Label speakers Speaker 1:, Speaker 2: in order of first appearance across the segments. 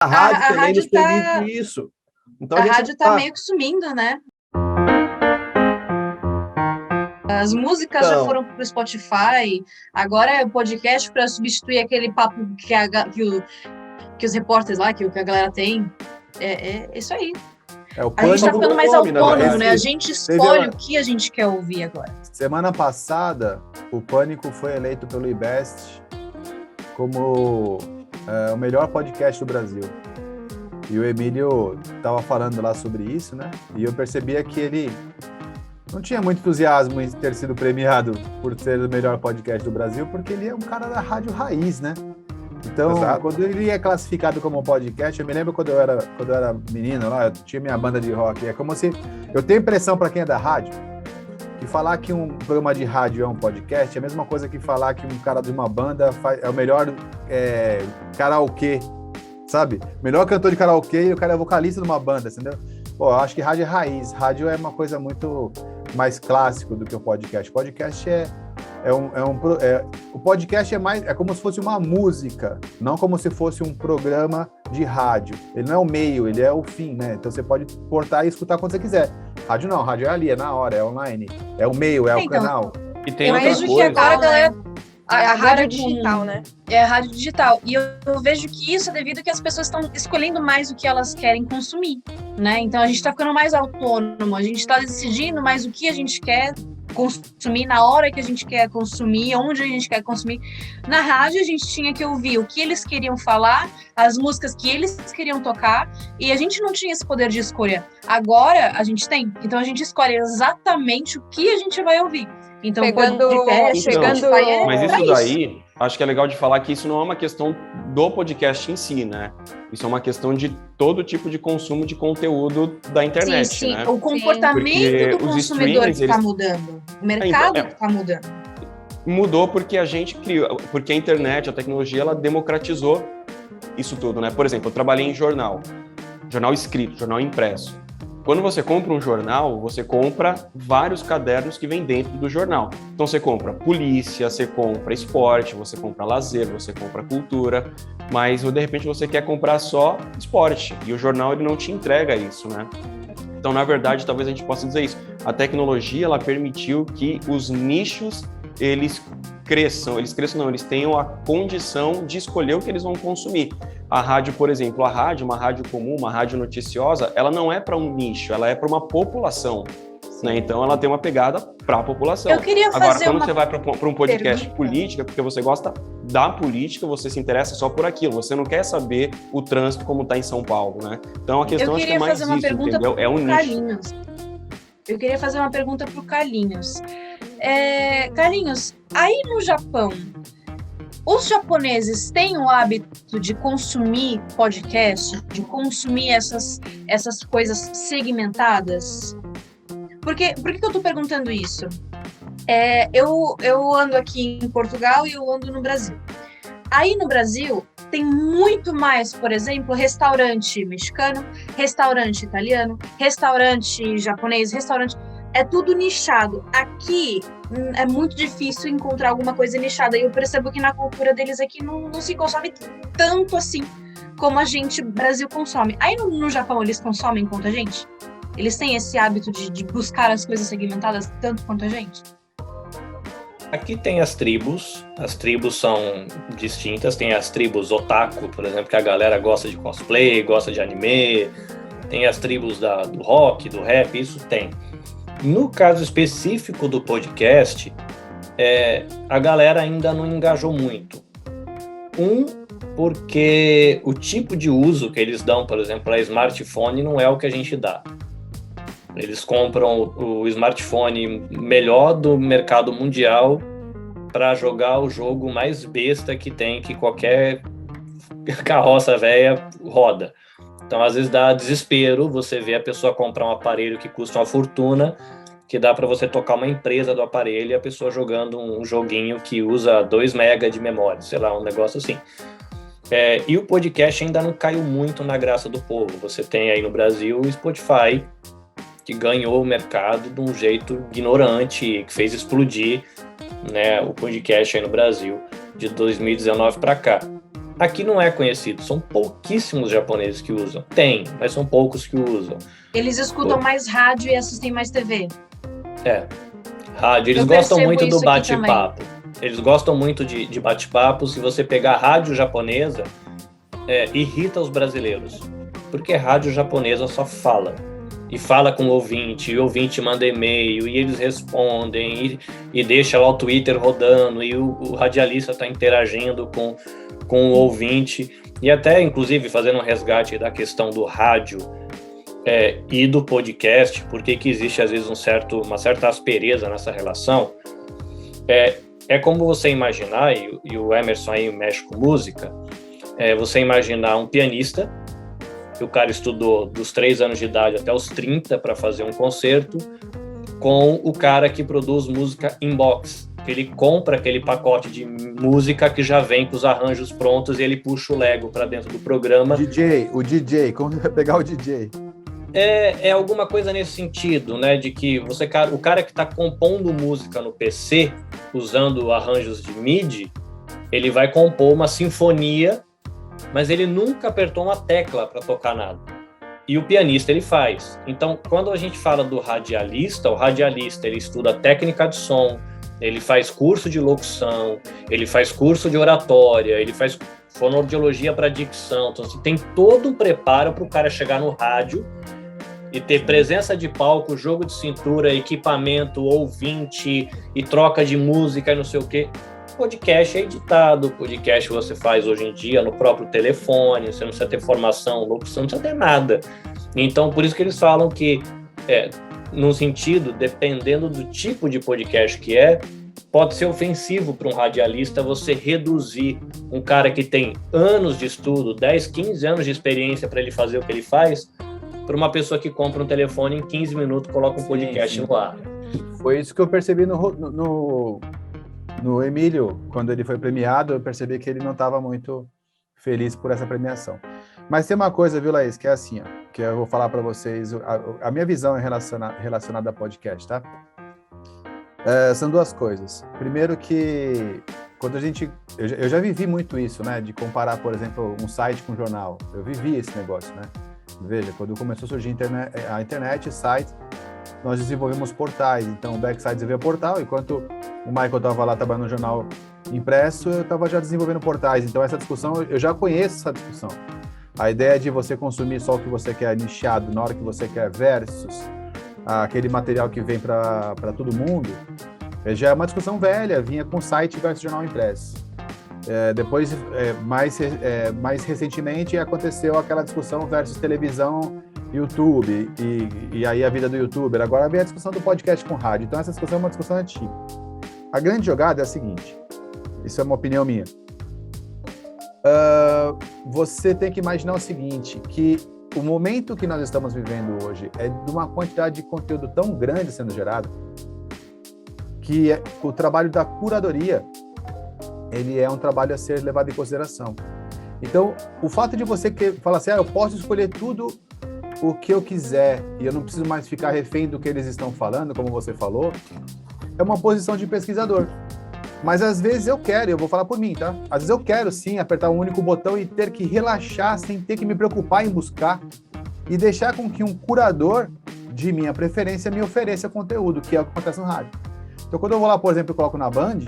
Speaker 1: A rádio também
Speaker 2: rádio
Speaker 1: nos permite isso. Então,
Speaker 2: a rádio está meio que sumindo, né? As músicas já foram para o Spotify, agora é o podcast para substituir aquele papo que os repórteres lá, que a galera tem. É isso aí. A gente está ficando mais autônomo, né? A gente escolhe o que a gente quer ouvir agora.
Speaker 3: Semana passada, o Pânico foi eleito pelo IBEST como o melhor podcast do Brasil. E o Emílio estava falando lá sobre isso, né? E eu percebia que ele não tinha muito entusiasmo em ter sido premiado por ser o melhor podcast do Brasil, porque ele é um cara da rádio raiz, né? Então, quando ele é classificado como podcast, eu me lembro quando eu era menino lá, eu tinha minha banda de rock, é como se... Eu tenho impressão, para quem é da rádio, que falar que um programa de rádio é um podcast é a mesma coisa que falar que um cara de uma banda é o melhor karaokê, sabe? Melhor cantor de karaokê e o cara é vocalista de uma banda, entendeu? Pô, eu acho que rádio é raiz. Rádio é uma coisa muito mais clássico do que o podcast. Podcast o podcast é como se fosse uma música, não como se fosse um programa de rádio. Ele não é o meio, ele é o fim, né? Então você pode cortar e escutar quando você quiser. Rádio não, rádio é ali, é na hora, é online, é o meio, é o canal.
Speaker 4: E tem outra coisa. Que agora,
Speaker 5: galera, a rádio digital, né?
Speaker 2: É a rádio digital. E eu vejo que isso é devido a que as pessoas estão escolhendo mais o que elas querem consumir, né? Então a gente está ficando mais autônomo, a gente está decidindo mais o que a gente quer consumir, na hora que a gente quer consumir, onde a gente quer consumir. Na rádio a gente tinha que ouvir o que eles queriam falar, as músicas que eles queriam tocar, e a gente não tinha esse poder de escolha. Agora a gente tem. Então a gente escolhe exatamente o que a gente vai ouvir. Então,
Speaker 4: mas isso daí, acho que é legal de falar que isso não é uma questão do podcast em si, né? Isso é uma questão de todo tipo de consumo de conteúdo da internet,
Speaker 2: sim.
Speaker 4: Né?
Speaker 2: O comportamento do consumidor que está mudando. O mercado está mudando.
Speaker 4: Mudou porque a gente criou, porque a internet, a tecnologia, ela democratizou isso tudo, né? Por exemplo, eu trabalhei em jornal escrito, jornal impresso. Quando você compra um jornal, você compra vários cadernos que vêm dentro do jornal. Então você compra polícia, você compra esporte, você compra lazer, você compra cultura, mas de repente você quer comprar só esporte e o jornal ele não te entrega isso, né? Então, na verdade, talvez a gente possa dizer isso. A tecnologia ela permitiu que os nichos eles tenham a condição de escolher o que eles vão consumir. A rádio, por exemplo, uma rádio comum, uma rádio noticiosa, ela não é para um nicho, ela é para uma população, né? Então, ela tem uma pegada para a população. Agora, quando você vai para um podcast de política, porque você gosta da política, você se interessa só por aquilo, você não quer saber o trânsito como está em São Paulo, né? Então, a questão acho que é mais isso, entendeu? É um nicho.
Speaker 2: Eu queria fazer uma pergunta para o Carlinhos. Carlinhos, aí no Japão, os japoneses têm o hábito de consumir podcast, de consumir essas coisas segmentadas? Por que eu estou perguntando isso? Eu ando aqui em Portugal e eu ando no Brasil. Aí no Brasil tem muito mais, por exemplo, restaurante mexicano, restaurante italiano, restaurante japonês, é tudo nichado. Aqui é muito difícil encontrar alguma coisa nichada. E eu percebo que na cultura deles aqui não se consome tanto assim como a gente, Brasil, consome. Aí no Japão eles consomem quanto a gente? Eles têm esse hábito de buscar as coisas segmentadas tanto quanto a gente?
Speaker 6: Aqui tem as tribos são distintas, tem as tribos otaku, por exemplo, que a galera gosta de cosplay, gosta de anime, tem as tribos do rock, do rap, isso tem. No caso específico do podcast, a galera ainda não engajou muito. Porque o tipo de uso que eles dão, por exemplo, para smartphone não é o que a gente dá. Eles compram o smartphone melhor do mercado mundial para jogar o jogo mais besta que tem, que qualquer carroça velha roda. Então, às vezes dá desespero você ver a pessoa comprar um aparelho que custa uma fortuna, que dá para você tocar uma empresa do aparelho e a pessoa jogando um joguinho que usa 2 MB de memória, sei lá, um negócio assim. E o podcast ainda não caiu muito na graça do povo. Você tem aí no Brasil o Spotify, que ganhou o mercado de um jeito ignorante, que fez explodir, né, o podcast aí no Brasil de 2019 para cá. Aqui não é conhecido, são pouquíssimos japoneses que usam. Tem, mas são poucos que usam.
Speaker 2: Eles escutam mais rádio e assistem mais TV.
Speaker 6: Rádio. Eles gostam muito do bate-papo. Eles gostam muito de bate-papo. Se você pegar rádio japonesa, irrita os brasileiros. Porque rádio japonesa só fala. E fala com o ouvinte, e o ouvinte manda e-mail, e eles respondem, e deixa lá o Twitter rodando, e o radialista está interagindo com o ouvinte. E até, inclusive, fazendo um resgate da questão do rádio e do podcast, porque que existe, às vezes, uma certa aspereza nessa relação. É como você imaginar, e o Emerson aí mexe com música, você imaginar um pianista, que o cara estudou dos 3 anos de idade até os 30 para fazer um concerto, com o cara que produz música in box. Ele compra aquele pacote de música que já vem com os arranjos prontos e ele puxa o Lego para dentro do programa.
Speaker 3: O DJ, como vai pegar o DJ?
Speaker 6: É alguma coisa nesse sentido, né? De que o cara que está compondo música no PC, usando arranjos de MIDI, ele vai compor uma sinfonia, mas ele nunca apertou uma tecla para tocar nada. E o pianista ele faz. Então, quando a gente fala do radialista, o radialista ele estuda técnica de som, ele faz curso de locução, ele faz curso de oratória, ele faz fonoaudiologia para dicção. Então, assim, tem todo um preparo para o cara chegar no rádio e ter presença de palco, jogo de cintura, equipamento, ouvinte e troca de música e não sei o quê. Podcast é editado, podcast você faz hoje em dia no próprio telefone, você não precisa ter formação, locução, não precisa ter nada. Então, por isso que eles falam que, num sentido, dependendo do tipo de podcast que pode ser ofensivo para um radialista você reduzir um cara que tem anos de estudo, 10, 15 anos de experiência para ele fazer o que ele faz, para uma pessoa que compra um telefone em 15 minutos coloca um podcast no ar.
Speaker 3: Foi isso que eu percebi no Emílio, quando ele foi premiado, eu percebi que ele não estava muito feliz por essa premiação. Mas tem uma coisa, viu, Laís, que é assim, que eu vou falar para vocês, a minha visão é relacionada a podcast, tá? São 2 coisas. Primeiro que, quando eu já vivi muito isso, né, de comparar, por exemplo, um site com um jornal. Eu vivi esse negócio, né? Veja, quando começou a surgir a internet, site, nós desenvolvemos portais. Então, o Backside desenvolveu portal, enquanto o Michael estava lá trabalhando no jornal impresso, eu estava já desenvolvendo portais. Então, essa discussão, eu já conheço essa discussão. A ideia de você consumir só o que você quer nichado na hora que você quer versus aquele material que vem para todo mundo, já é uma discussão velha, vinha com site versus jornal impresso. Depois, mais recentemente, aconteceu aquela discussão versus televisão, YouTube, e aí a vida do youtuber. Agora vem a discussão do podcast com rádio. Então, essa discussão é uma discussão antiga. A grande jogada é a seguinte, isso é uma opinião minha. Você tem que imaginar o seguinte, que o momento que nós estamos vivendo hoje é de uma quantidade de conteúdo tão grande sendo gerado, que o trabalho da curadoria, ele é um trabalho a ser levado em consideração. Então, o fato de você falar assim, eu posso escolher tudo o que eu quiser e eu não preciso mais ficar refém do que eles estão falando, como você falou, é uma posição de pesquisador. Mas às vezes eu vou falar por mim, tá? Às vezes eu quero sim apertar um único botão e ter que relaxar sem ter que me preocupar em buscar e deixar com que um curador de minha preferência me ofereça conteúdo, que é o que acontece no rádio. Então, quando eu vou lá, por exemplo, e coloco na Band,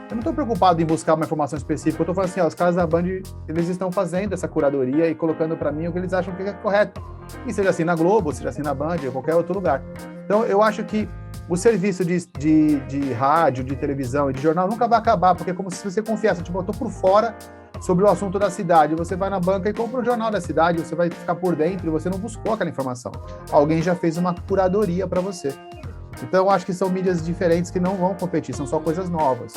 Speaker 3: eu não estou preocupado em buscar uma informação específica, eu estou falando assim, os caras da Band, eles estão fazendo essa curadoria e colocando para mim o que eles acham que é correto. E seja assim na Globo, seja assim na Band, ou qualquer outro lugar. Então, eu acho que o serviço de rádio, de televisão e de jornal nunca vai acabar, porque é como se você confiasse, tipo, eu estou por fora sobre o assunto da cidade, você vai na banca e compra o jornal da cidade, você vai ficar por dentro e você não buscou aquela informação. Alguém já fez uma curadoria para você. Então, eu acho que são mídias diferentes que não vão competir, são só coisas novas.